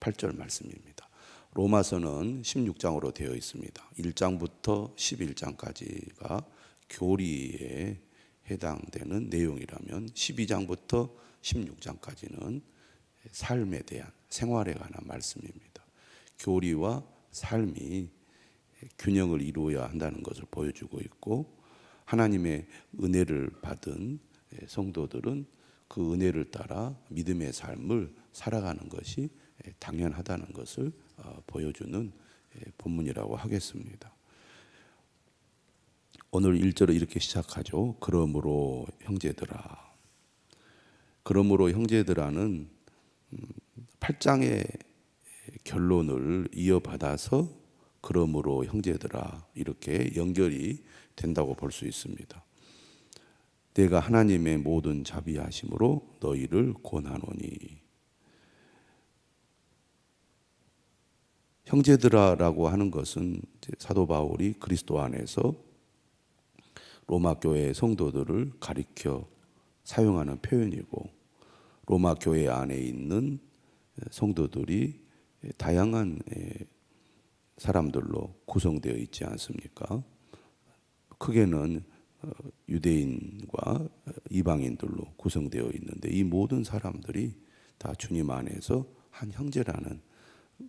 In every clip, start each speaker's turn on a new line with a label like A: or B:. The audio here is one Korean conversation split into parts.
A: 8절 말씀입니다. 로마서는 16장으로 되어 있습니다. 1장부터 11장까지가 교리에 해당되는 내용이라면 12장부터 16장까지는 삶에 대한, 생활에 관한 말씀입니다. 교리와 삶이 균형을 이루어야 한다는 것을 보여주고 있고, 하나님의 은혜를 받은 성도들은 그 은혜를 따라 믿음의 삶을 살아가는 것이 당연하다는 것을 보여주는 본문이라고 하겠습니다. 오늘 1절을 이렇게 시작하죠. 그러므로 형제들아. 그러므로 형제들아는 8장의 결론을 이어받아서 그러므로 형제들아 이렇게 연결이 된다고 볼 수 있습니다. 내가 하나님의 모든 자비하심으로 너희를 권하노니. 형제들아라고 하는 것은 사도 바울이 그리스도 안에서 로마 교회의 성도들을 가리켜 사용하는 표현이고, 로마 교회 안에 있는 성도들이 다양한 사람들로 구성되어 있지 않습니까? 크게는 유대인과 이방인들로 구성되어 있는데, 이 모든 사람들이 다 주님 안에서 한 형제라는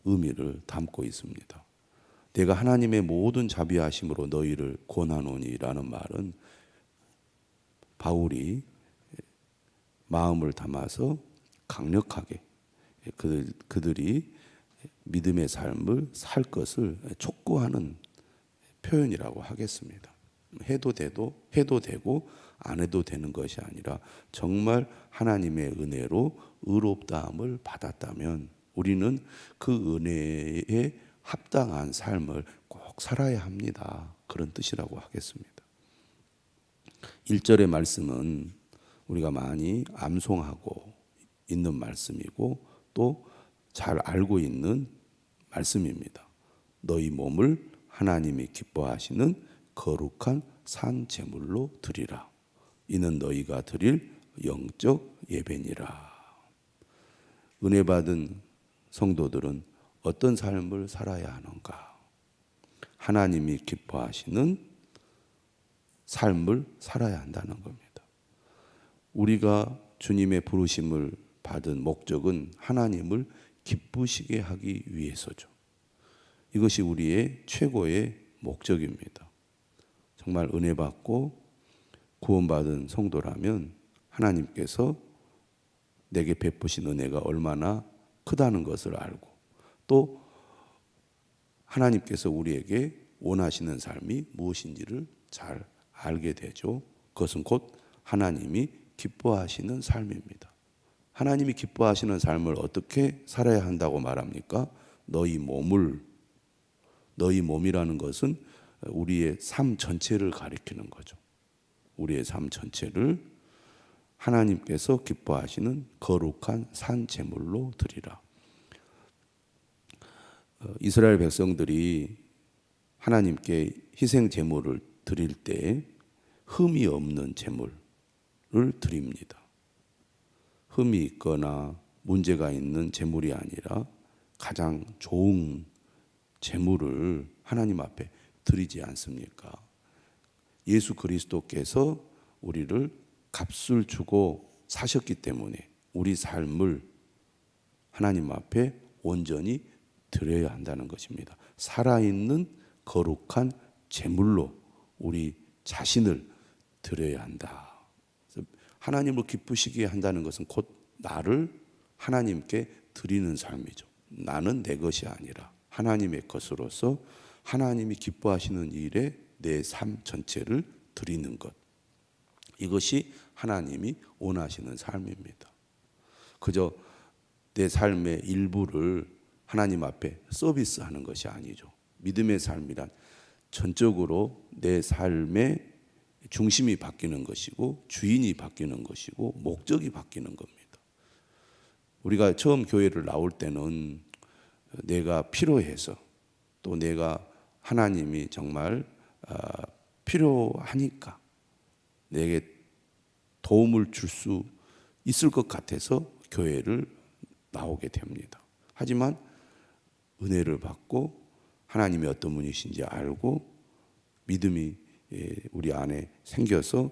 A: 의미를 담고 있습니다. 내가 하나님의 모든 자비하심으로 너희를 권하노니라는 말은 바울이 마음을 담아서 강력하게 그들이 믿음의 삶을 살 것을 촉구하는 표현이라고 하겠습니다. 해도 되고 안 해도 되는 것이 아니라 정말 하나님의 은혜로 의롭다함을 받았다면 우리는 그 은혜에 합당한 삶을 꼭 살아야 합니다. 그런 뜻이라고 하겠습니다. 1절의 말씀은 우리가 많이 암송하고 있는 말씀이고 또 잘 알고 있는 말씀입니다. 너희 몸을 하나님이 기뻐하시는 거룩한 산 제물로 드리라. 이는 너희가 드릴 영적 예배니라. 은혜 받은 성도들은 어떤 삶을 살아야 하는가? 하나님이 기뻐하시는 삶을 살아야 한다는 겁니다. 우리가 주님의 부르심을 받은 목적은 하나님을 기쁘시게 하기 위해서죠. 이것이 우리의 최고의 목적입니다. 정말 은혜 받고 구원받은 성도라면 하나님께서 내게 베푸신 은혜가 얼마나 크다는 것을 알고, 또 하나님께서 우리에게 원하시는 삶이 무엇인지를 잘 알게 되죠. 그것은 곧 하나님이 기뻐하시는 삶입니다. 하나님이 기뻐하시는 삶을 어떻게 살아야 한다고 말합니까? 너희 몸이라는 것은 우리의 삶 전체를 가리키는 거죠. 우리의 삶 전체를 하나님께서 기뻐하시는 거룩한 산 제물로 드리라. 이스라엘 백성들이 하나님께 희생 제물을 드릴 때 흠이 없는 제물을 드립니다. 흠이 있거나 문제가 있는 제물이 아니라 가장 좋은 제물을 하나님 앞에 드리지 않습니까? 예수 그리스도께서 우리를 값을 주고 사셨기 때문에 우리 삶을 하나님 앞에 온전히 드려야 한다는 것입니다. 살아있는 거룩한 제물로 우리 자신을 드려야 한다. 하나님을 기쁘시게 한다는 것은 곧 나를 하나님께 드리는 삶이죠. 나는 내 것이 아니라 하나님의 것으로서 하나님이 기뻐하시는 일에 내 삶 전체를 드리는 것. 이것이 하나님이 원하시는 삶입니다. 그저 내 삶의 일부를 하나님 앞에 서비스하는 것이 아니죠. 믿음의 삶이란 전적으로 내 삶의 중심이 바뀌는 것이고 주인이 바뀌는 것이고 목적이 바뀌는 겁니다. 우리가 처음 교회를 나올 때는 내가 필요해서, 또 내가 하나님이 정말 필요하니까 내게 도움을 줄 수 있을 것 같아서 교회를 나오게 됩니다. 하지만 은혜를 받고 하나님이 어떤 분이신지 알고 믿음이 우리 안에 생겨서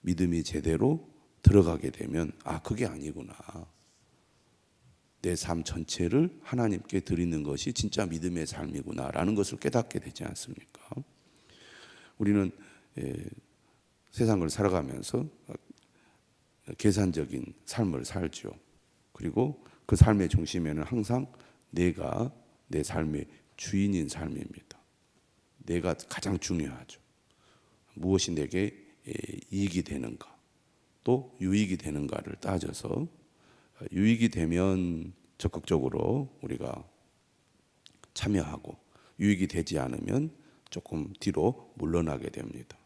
A: 믿음이 제대로 들어가게 되면 그게 아니구나. 내 삶 전체를 하나님께 드리는 것이 진짜 믿음의 삶이구나라는 것을 깨닫게 되지 않습니까? 우리는 세상을 살아가면서 계산적인 삶을 살죠. 그리고 그 삶의 중심에는 항상 내가 내 삶의 주인인 삶입니다. 내가 가장 중요하죠. 무엇이 내게 이익이 되는가, 또 유익이 되는가를 따져서 유익이 되면 적극적으로 우리가 참여하고 유익이 되지 않으면 조금 뒤로 물러나게 됩니다.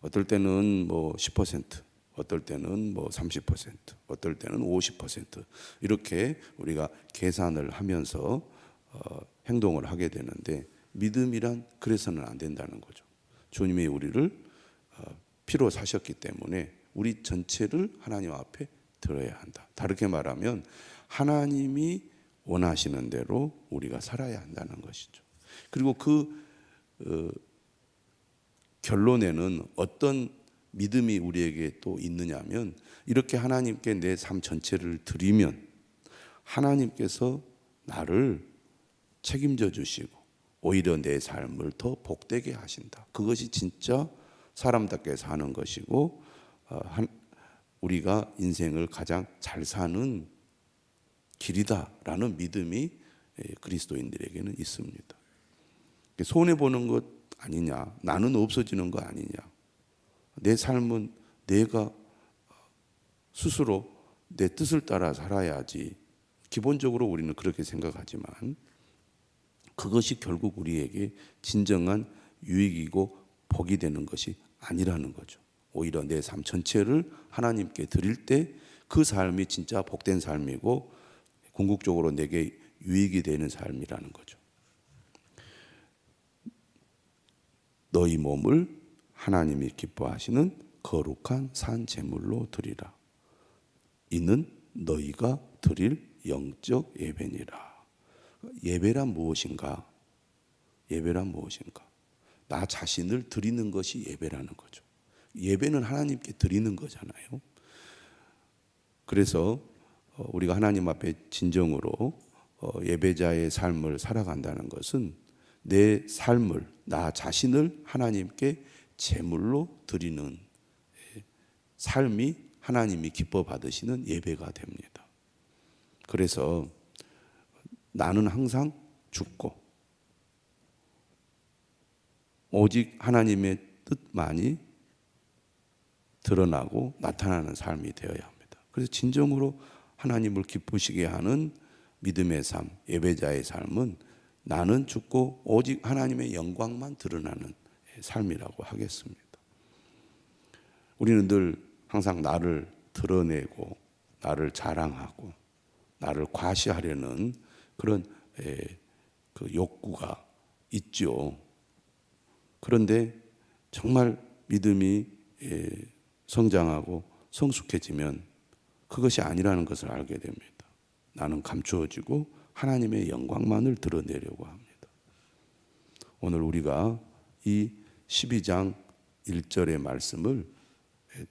A: 어떨 때는 10%, 어떨 때는 30%, 어떨 때는 50% 이렇게 우리가 계산을 하면서 행동을 하게 되는데 믿음이란 그래서는 안 된다는 거죠. 주님이 우리를 피로 사셨기 때문에 우리 전체를 하나님 앞에 들어야 한다. 다르게 말하면 하나님이 원하시는 대로 우리가 살아야 한다는 것이죠. 그리고 그 결론에는 어떤 믿음이 우리에게 또 있느냐면 이렇게 하나님께 내 삶 전체를 드리면 하나님께서 나를 책임져 주시고 오히려 내 삶을 더 복되게 하신다. 그것이 진짜 사람답게 사는 것이고 우리가 인생을 가장 잘 사는 길이다라는 믿음이 그리스도인들에게는 있습니다. 손해보는 것 아니냐, 나는 없어지는 거 아니냐, 내 삶은 내가 스스로 내 뜻을 따라 살아야지. 기본적으로 우리는 그렇게 생각하지만 그것이 결국 우리에게 진정한 유익이고 복이 되는 것이 아니라는 거죠. 오히려 내 삶 전체를 하나님께 드릴 때 그 삶이 진짜 복된 삶이고 궁극적으로 내게 유익이 되는 삶이라는 거죠. 너희 몸을 하나님이 기뻐하시는 거룩한 산 제물로 드리라. 이는 너희가 드릴 영적 예배니라. 예배란 무엇인가? 예배란 무엇인가? 나 자신을 드리는 것이 예배라는 거죠. 예배는 하나님께 드리는 거잖아요. 그래서 우리가 하나님 앞에 진정으로 예배자의 삶을 살아간다는 것은 내 삶을, 나 자신을 하나님께 제물로 드리는 삶이 하나님이 기뻐 받으시는 예배가 됩니다. 그래서 나는 항상 죽고 오직 하나님의 뜻만이 드러나고 나타나는 삶이 되어야 합니다. 그래서 진정으로 하나님을 기쁘시게 하는 믿음의 삶, 예배자의 삶은 나는 죽고 오직 하나님의 영광만 드러나는 삶이라고 하겠습니다. 우리는 늘 항상 나를 드러내고 나를 자랑하고 나를 과시하려는 그런 그 욕구가 있죠. 그런데 정말 믿음이 성장하고 성숙해지면 그것이 아니라는 것을 알게 됩니다. 나는 감추어지고 하나님의 영광만을 드러내려고 합니다. 오늘 우리가 이 12장 1절의 말씀을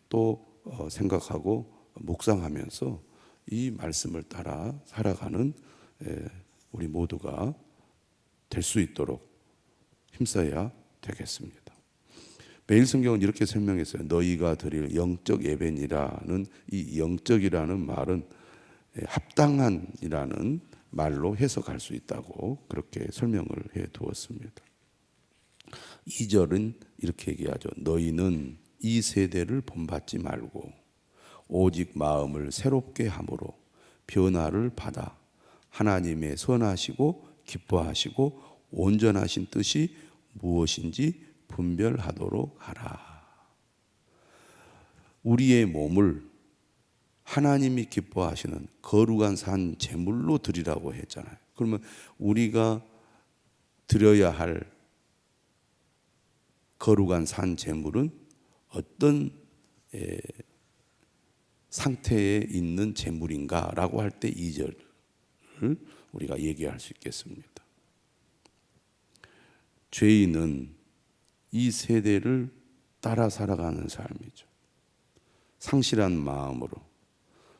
A: 또 생각하고 묵상하면서 이 말씀을 따라 살아가는 우리 모두가 될 수 있도록 힘써야 되겠습니다. 매일 성경은 이렇게 설명했어요. 너희가 드릴 영적 예배니라는 이 영적이라는 말은 합당한이라는 말로 해석할 수 있다고 그렇게 설명을 해 두었습니다. 2절은 이렇게 얘기하죠. 너희는 이 세대를 본받지 말고 오직 마음을 새롭게 함으로 변화를 받아 하나님의 선하시고 기뻐하시고 온전하신 뜻이 무엇인지 분별하도록 하라. 우리의 몸을 하나님이 기뻐하시는 거룩한 산 제물로 드리라고 했잖아요. 그러면 우리가 드려야 할 거룩한 산 제물은 어떤 상태에 있는 제물인가라고 할 때 2절을 우리가 얘기할 수 있겠습니다. 죄인은 이 세대를 따라 살아가는 삶이죠. 상실한 마음으로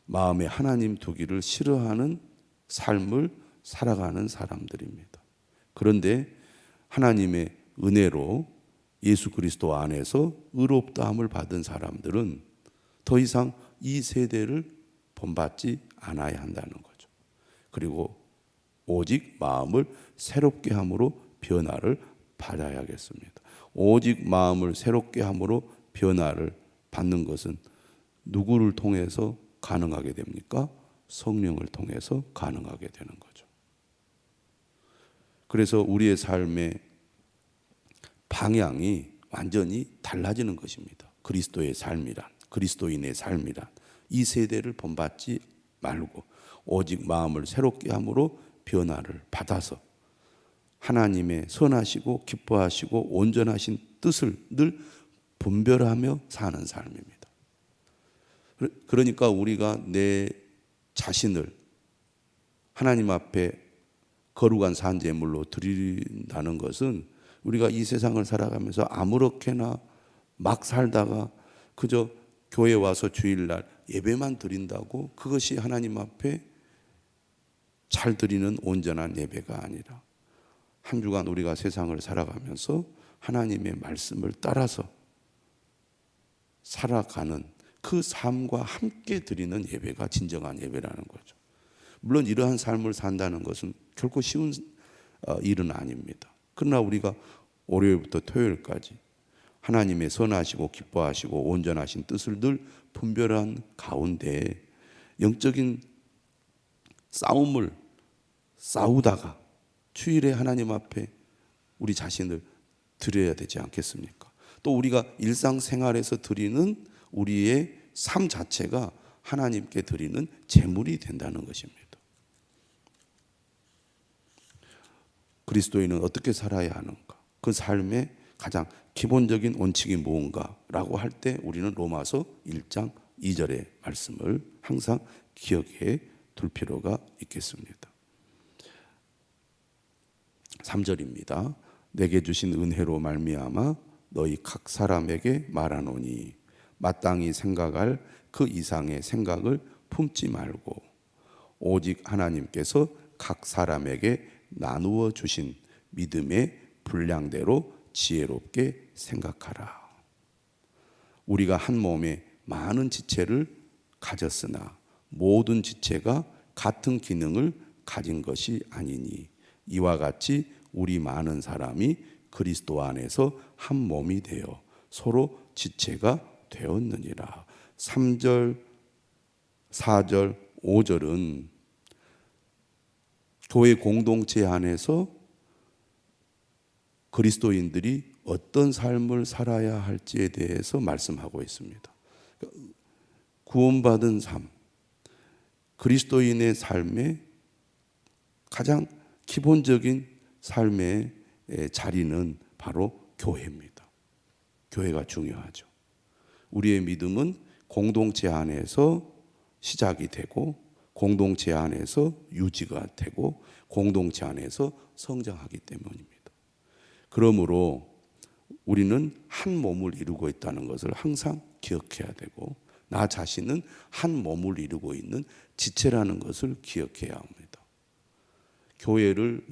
A: 마음에 하나님 두기를 싫어하는 삶을 살아가는 사람들입니다. 그런데 하나님의 은혜로 예수 그리스도 안에서 의롭다함을 받은 사람들은 더 이상 이 세대를 본받지 않아야 한다는 거죠. 그리고 오직 마음을 새롭게 함으로 변화를 받아야겠습니다. 오직 마음을 새롭게 함으로 변화를 받는 것은 누구를 통해서 가능하게 됩니까? 성령을 통해서 가능하게 되는 거죠. 그래서 우리의 삶의 방향이 완전히 달라지는 것입니다. 그리스도의 삶이란, 그리스도인의 삶이란 이 세대를 본받지 말고 오직 마음을 새롭게 함으로 변화를 받아서 하나님의 선하시고 기뻐하시고 온전하신 뜻을 늘 분별하며 사는 삶입니다. 그러니까 우리가 내 자신을 하나님 앞에 거룩한 산제물로 드린다는 것은 우리가 이 세상을 살아가면서 아무렇게나 막 살다가 그저 교회 와서 주일날 예배만 드린다고 그것이 하나님 앞에 잘 드리는 온전한 예배가 아니라 한 주간 우리가 세상을 살아가면서 하나님의 말씀을 따라서 살아가는 그 삶과 함께 드리는 예배가 진정한 예배라는 거죠. 물론 이러한 삶을 산다는 것은 결코 쉬운 일은 아닙니다. 그러나 우리가 월요일부터 토요일까지 하나님의 선하시고 기뻐하시고 온전하신 뜻을 늘 분별한 가운데 영적인 싸움을 싸우다가 주일에 하나님 앞에 우리 자신을 드려야 되지 않겠습니까? 또 우리가 일상생활에서 드리는 우리의 삶 자체가 하나님께 드리는 제물이 된다는 것입니다. 그리스도인은 어떻게 살아야 하는가? 그 삶의 가장 기본적인 원칙이 무엇인가라고 할 때 우리는 로마서 1장 2절의 말씀을 항상 기억해 둘 필요가 있겠습니다. 3절입니다. 내게 주신 은혜로 말미암아 너희 각 사람에게 말하노니 마땅히 생각할 그 이상의 생각을 품지 말고 오직 하나님께서 각 사람에게 나누어 주신 믿음의 분량대로 지혜롭게 생각하라. 우리가 한 몸에 많은 지체를 가졌으나 모든 지체가 같은 기능을 가진 것이 아니니 이와 같이 우리 많은 사람이 그리스도 안에서 한 몸이 되어 서로 지체가 되었느니라. 3절, 4절, 5절은 교회 공동체 안에서 그리스도인들이 어떤 삶을 살아야 할지에 대해서 말씀하고 있습니다. 구원받은 삶, 그리스도인의 삶의 가장 기본적인 삶의 자리는 바로 교회입니다. 교회가 중요하죠. 우리의 믿음은 공동체 안에서 시작이 되고 공동체 안에서 유지가 되고 공동체 안에서 성장하기 때문입니다. 그러므로 우리는 한 몸을 이루고 있다는 것을 항상 기억해야 되고 나 자신은 한 몸을 이루고 있는 지체라는 것을 기억해야 합니다. 교회를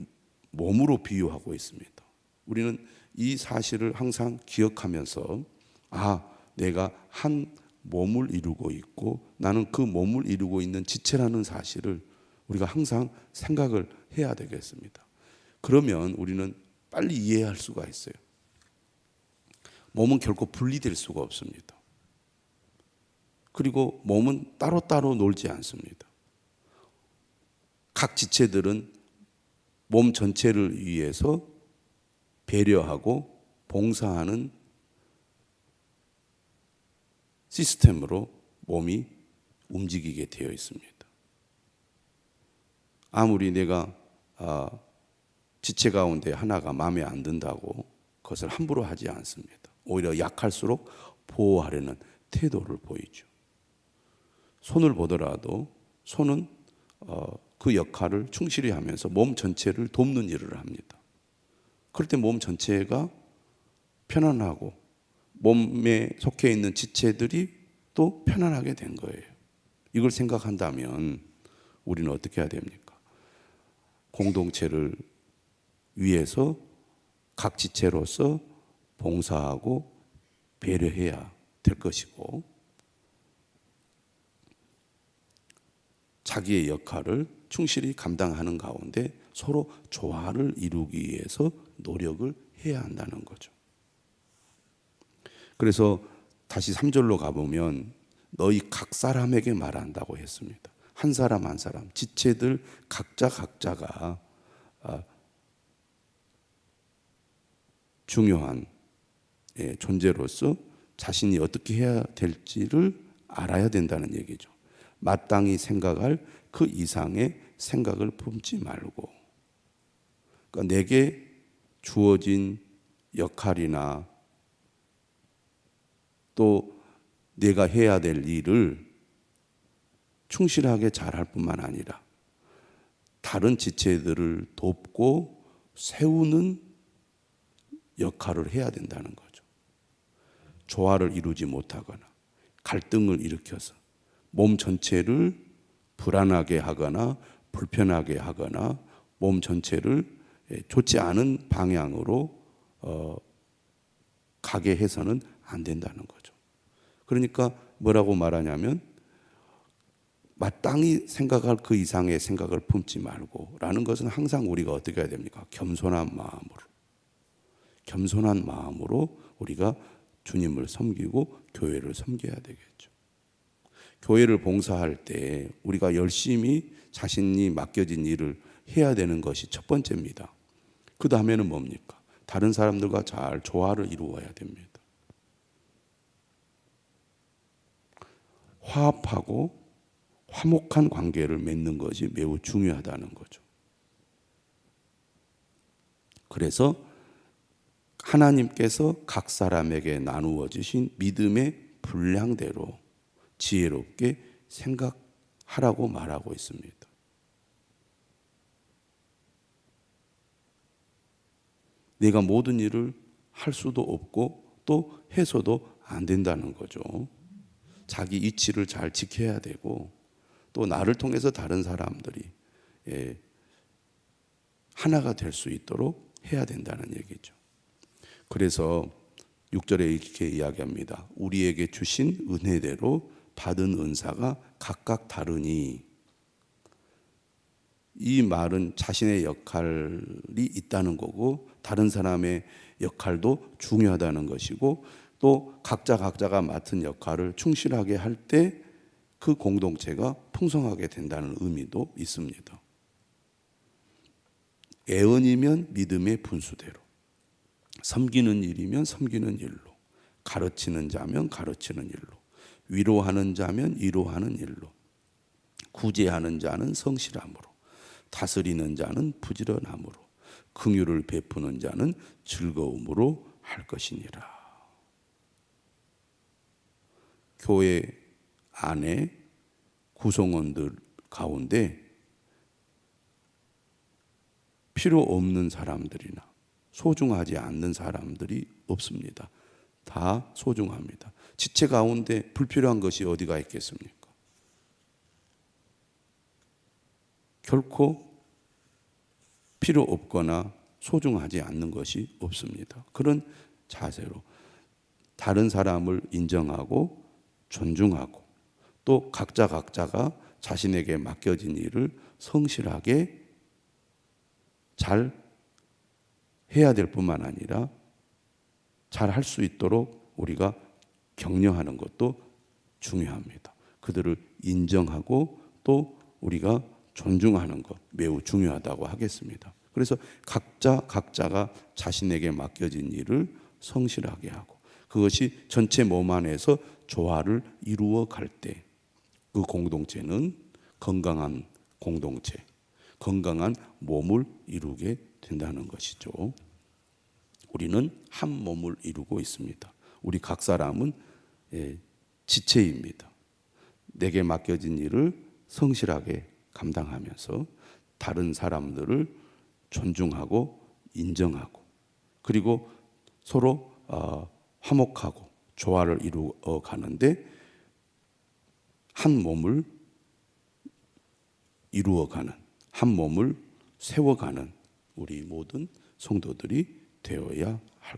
A: 몸으로 비유하고 있습니다. 우리는 이 사실을 항상 기억하면서 내가 한 몸을 이루고 있고 나는 그 몸을 이루고 있는 지체라는 사실을 우리가 항상 생각을 해야 되겠습니다. 그러면 우리는 빨리 이해할 수가 있어요. 몸은 결코 분리될 수가 없습니다. 그리고 몸은 따로따로 놀지 않습니다. 각 지체들은 몸 전체를 위해서 배려하고 봉사하는 시스템으로 몸이 움직이게 되어 있습니다. 아무리 내가 지체 가운데 하나가 마음에 안 든다고 그것을 함부로 하지 않습니다. 오히려 약할수록 보호하려는 태도를 보이죠. 손을 보더라도 손은 그 역할을 충실히 하면서 몸 전체를 돕는 일을 합니다. 그럴 때 몸 전체가 편안하고 몸에 속해 있는 지체들이 또 편안하게 된 거예요. 이걸 생각한다면 우리는 어떻게 해야 됩니까? 공동체를 위해서 각 지체로서 봉사하고 배려해야 될 것이고, 자기의 역할을 충실히 감당하는 가운데 서로 조화를 이루기 위해서 노력을 해야 한다는 거죠. 그래서 다시 3절로 가보면 너희 각 사람에게 말한다고 했습니다. 한 사람 한 사람, 지체들 각자가 중요한 존재로서 자신이 어떻게 해야 될지를 알아야 된다는 얘기죠. 마땅히 생각할 그 이상의 생각을 품지 말고, 그러니까 내게 주어진 역할이나 또 내가 해야 될 일을 충실하게 잘할 뿐만 아니라 다른 지체들을 돕고 세우는 역할을 해야 된다는 거죠. 조화를 이루지 못하거나 갈등을 일으켜서 몸 전체를 불안하게 하거나 불편하게 하거나 몸 전체를 좋지 않은 방향으로 가게 해서는 안 된다는 거죠. 그러니까 뭐라고 말하냐면 마땅히 생각할 그 이상의 생각을 품지 말고 라는 것은 항상 우리가 어떻게 해야 됩니까? 겸손한 마음으로 우리가 주님을 섬기고 교회를 섬겨야 되겠죠. 교회를 봉사할 때 우리가 열심히 자신이 맡겨진 일을 해야 되는 것이 첫 번째입니다. 그 다음에는 뭡니까? 다른 사람들과 잘 조화를 이루어야 됩니다. 화합하고 화목한 관계를 맺는 것이 매우 중요하다는 거죠. 그래서 하나님께서 각 사람에게 나누어 주신 믿음의 분량대로 지혜롭게 생각하라고 말하고 있습니다. 내가 모든 일을 할 수도 없고 또 해서도 안 된다는 거죠. 자기 이치를 잘 지켜야 되고 또 나를 통해서 다른 사람들이 하나가 될 수 있도록 해야 된다는 얘기죠. 그래서 6절에 이렇게 이야기합니다. 우리에게 주신 은혜대로 받은 은사가 각각 다르니, 이 말은 자신의 역할이 있다는 거고 다른 사람의 역할도 중요하다는 것이고 또 각자가 맡은 역할을 충실하게 할 때 그 공동체가 풍성하게 된다는 의미도 있습니다. 애언이면 믿음의 분수대로, 섬기는 일이면 섬기는 일로, 가르치는 자면 가르치는 일로, 위로하는 자면 위로하는 일로, 구제하는 자는 성실함으로, 다스리는 자는 부지런함으로, 긍휼을 베푸는 자는 즐거움으로 할 것이니라. 교회 안에 구성원들 가운데 필요 없는 사람들이나 소중하지 않는 사람들이 없습니다. 다 소중합니다. 지체 가운데 불필요한 것이 어디가 있겠습니까? 결코 필요 없거나 소중하지 않는 것이 없습니다. 그런 자세로 다른 사람을 인정하고 존중하고 또 각자가 자신에게 맡겨진 일을 성실하게 잘 해야 될 뿐만 아니라 잘 할 수 있도록 우리가 격려하는 것도 중요합니다. 그들을 인정하고 또 우리가 존중하는 것 매우 중요하다고 하겠습니다. 그래서 각자가 자신에게 맡겨진 일을 성실하게 하고 그것이 전체 몸 안에서 조화를 이루어 갈 때 그 공동체는 건강한 공동체, 건강한 몸을 이루게 된다는 것이죠. 우리는 한 몸을 이루고 있습니다. 우리 각 사람은 지체입니다. 내게 맡겨진 일을 성실하게 감당하면서 다른 사람들을 존중하고 인정하고 그리고 서로 화목하고 조화를 이루어 가는데 한 몸을 이루어가는, 한 몸을 세워가는 우리 모든 성도들이 되어야 할